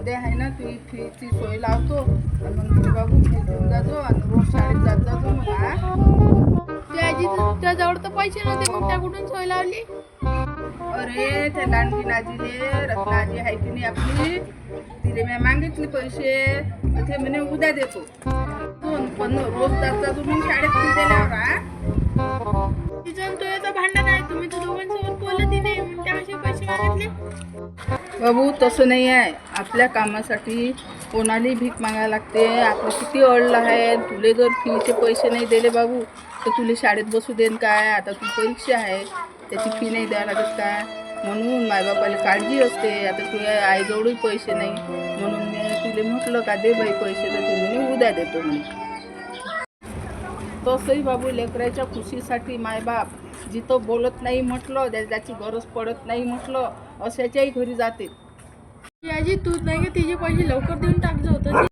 उद्या आहे ना तू फीची सोय लावतो आणि मग तुझे बाबू फी घेऊन जातो आणि रोज शाळेत जात जातो मग ते आजी तुझ्याजवळ तर पैसे नव्हते, मग त्या कुठून सोय लावली? अरे त्या लांडगी आजीले रत्ना आजी आहे की नाही आपली, तिले मी मागितले पैसे तर ते म्हणे उद्या देतो. पण रोज जात जातो मग शाळेत फी दिल्यावर तिचं तुझ्याचं भांडण आहे, तुम्ही तर दोघांसोबत बोलत नाही, मग त्या असे पैसे मागितले. बाबू तसं नाही आहे. आपल्या कामासाठी कोणालाही भीक मागायला लागते. आपलं किती अडलं आहे. तुले जर फीचे पैसे नाही दिले बाबू तर तुला शाळेत बसू देन काय? आता तू परीक्षा आहे त्याची फी नाही द्यावं लागत काय? म्हणून मायबापाला काळजी असते. आता तुझ्या आईजवळही पैसे नाही म्हणून मी तुला म्हटलं का दे बाई पैसे, तर तू म्हणे उद्या देतो म्हणे. तसंही बाबू लेकराच्या खुशीसाठी मायबाप जिथं बोलत नाही म्हटलं, ज्याची गरज पडत नाही म्हटलं, अशाच्याही घरी जाते. आजी तू नाही का तिचे पैसे लवकर देऊन टाकलं होतं.